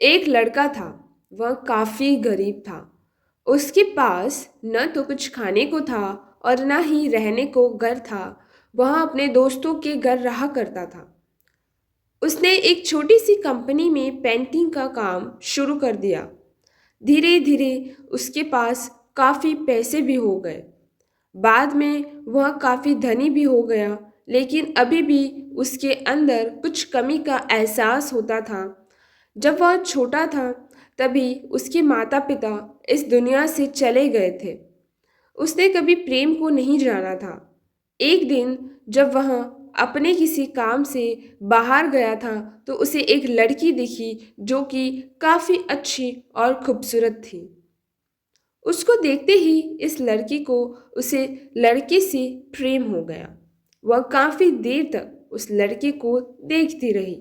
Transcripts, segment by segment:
एक लड़का था। वह काफी गरीब था। उसके पास न तो कुछ खाने को था और न ही रहने को घर था। वह अपने दोस्तों के घर रहा करता था। उसने एक छोटी सी कंपनी में पेंटिंग का काम शुरू कर दिया। धीरे धीरे उसके पास काफी पैसे भी हो गए। बाद में वह काफी धनी भी हो गया, लेकिन अभी भी उसके अंदर कुछ कमी का एहसास होता था। जब वह छोटा था, तभी उसके माता पिता इस दुनिया से चले गए थे। उसने कभी प्रेम को नहीं जाना था। एक दिन जब वह अपने किसी काम से बाहर गया था, तो उसे एक लड़की दिखी जो कि काफी अच्छी और खूबसूरत थी। उसको देखते ही इस लड़की को उसे लड़के से प्रेम हो गया। वह काफी देर तक उस लड़के को देखती रही।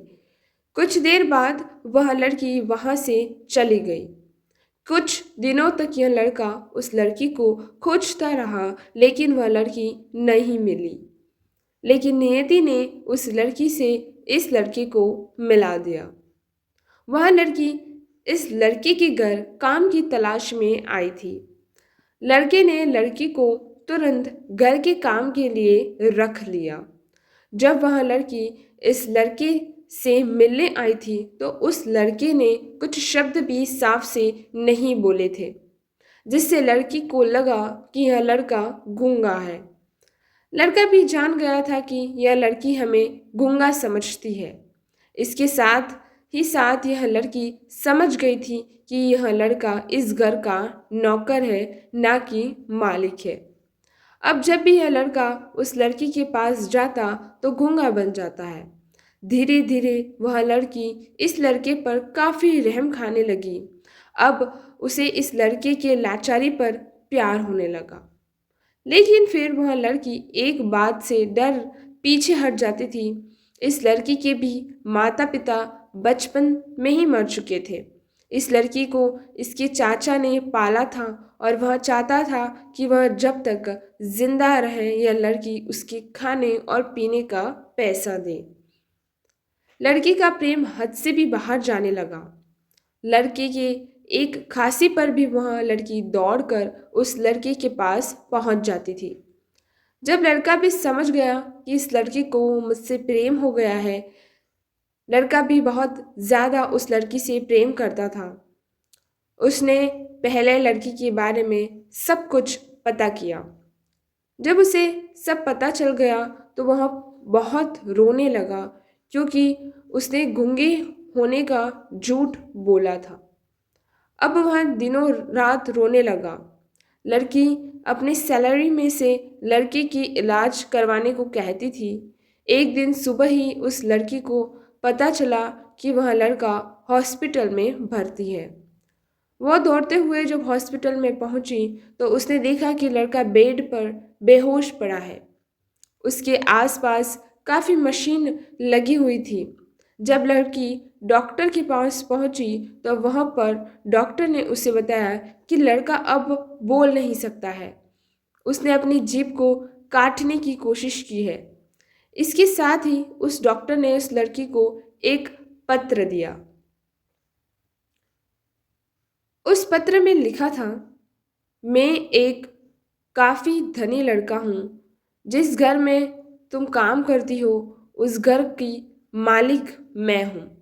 कुछ देर बाद वह लड़की वहां से चली गई। कुछ दिनों तक यह लड़का उस लड़की को खोजता रहा, लेकिन वह लड़की नहीं मिली। लेकिन नियति ने उस लड़की से इस लड़के को मिला दिया। वह लड़की इस लड़के के घर काम की तलाश में आई थी। लड़के ने लड़की को तुरंत घर के काम के लिए रख लिया। जब वह लड़की इस लड़के से मिलने आई थी, तो उस लड़के ने कुछ शब्द भी साफ से नहीं बोले थे, जिससे लड़की को लगा कि यह लड़का गूंगा है। लड़का भी जान गया था कि यह लड़की हमें गूंगा समझती है। इसके साथ ही साथ यह लड़की समझ गई थी कि यह लड़का इस घर का नौकर है, ना कि मालिक है। अब जब भी यह लड़का उस लड़की के पास जाता, तो गूंगा बन जाता है। धीरे धीरे वह लड़की इस लड़के पर काफी रहम खाने लगी। अब उसे इस लड़के के लाचारी पर प्यार होने लगा। लेकिन फिर वह लड़की एक बात से डर पीछे हट जाती थी। इस लड़की के भी माता पिता बचपन में ही मर चुके थे। इस लड़की को इसके चाचा ने पाला था, और वह चाहता था कि वह जब तक जिंदा रहे यह लड़की उसके खाने और पीने का पैसा दे। लड़की का प्रेम हद से भी बाहर जाने लगा। लड़के के एक खांसी पर भी वह लड़की दौड़कर उस लड़के के पास पहुंच जाती थी। जब लड़का भी समझ गया कि इस लड़की को मुझसे प्रेम हो गया है, लड़का भी बहुत ज्यादा उस लड़की से प्रेम करता था। उसने पहले लड़की के बारे में सब कुछ पता किया। जब उसे सब पता चल गया, तो वह बहुत रोने लगा, क्योंकि उसने गूंगे होने का झूठ बोला था। अब वह दिनों रात रोने लगा। लड़की अपनी सैलरी में से लड़के की इलाज करवाने को कहती थी। एक दिन सुबह ही उस लड़की को पता चला कि वह लड़का हॉस्पिटल में भर्ती है। वह दौड़ते हुए जब हॉस्पिटल में पहुंची, तो उसने देखा कि लड़का बेड पर बेहोश पड़ा है। उसके आसपास काफी मशीन लगी हुई थी। जब लड़की डॉक्टर के पास पहुंची, तो वहां पर डॉक्टर ने उसे बताया कि लड़का अब बोल नहीं सकता है। उसने अपनी जीभ को काटने की कोशिश की है। इसके साथ ही उस डॉक्टर ने उस लड़की को एक पत्र दिया। उस पत्र में लिखा था, मैं एक काफी धनी लड़का हूँ। जिस घर में तुम काम करती हो, उस घर की मालिक मैं हूँ।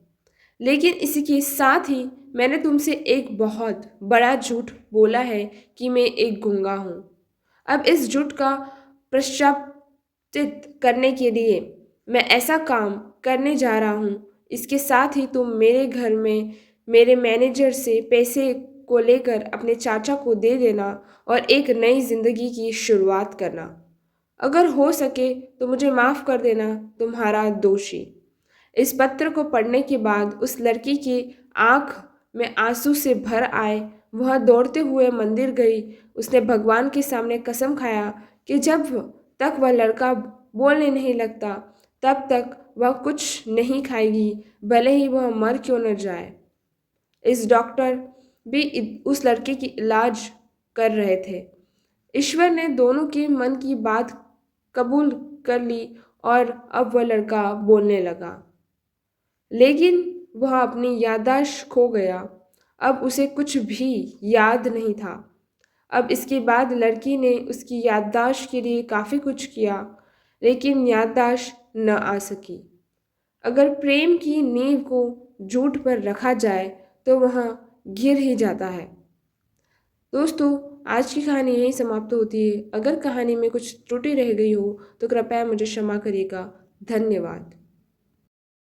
लेकिन इसके साथ ही मैंने तुमसे एक बहुत बड़ा झूठ बोला है कि मैं एक गूंगा हूँ। अब इस झूठ का प्रायश्चित करने के लिए मैं ऐसा काम करने जा रहा हूँ। इसके साथ ही तुम मेरे घर में मेरे मैनेजर से पैसे को लेकर अपने चाचा को दे देना और एक नई जिंदगी की शुरुआत करना। अगर हो सके तो मुझे माफ कर देना, तुम्हारा दोषी। इस पत्र को पढ़ने के बाद उस लड़की की आंख में आंसू से भर आए। वह दौड़ते हुए मंदिर गई। उसने भगवान के सामने कसम खाया कि जब तक वह लड़का बोलने नहीं लगता, तब तक वह कुछ नहीं खाएगी, भले ही वह मर क्यों न जाए। इस डॉक्टर भी उस लड़के की इलाज कर रहे थे। ईश्वर ने दोनों के मन की बात कबूल कर ली, और अब वह लड़का बोलने लगा। लेकिन वह अपनी याददाश्त खो गया। अब उसे कुछ भी याद नहीं था। अब इसके बाद लड़की ने उसकी याददाश्त के लिए काफ़ी कुछ किया, लेकिन याददाश्त न आ सकी। अगर प्रेम की नींव को झूठ पर रखा जाए तो वह गिर ही जाता है। दोस्तों, आज की कहानी यहीं समाप्त होती है। अगर कहानी में कुछ त्रुटि रह गई हो तो कृपया मुझे क्षमा करिएगा। धन्यवाद।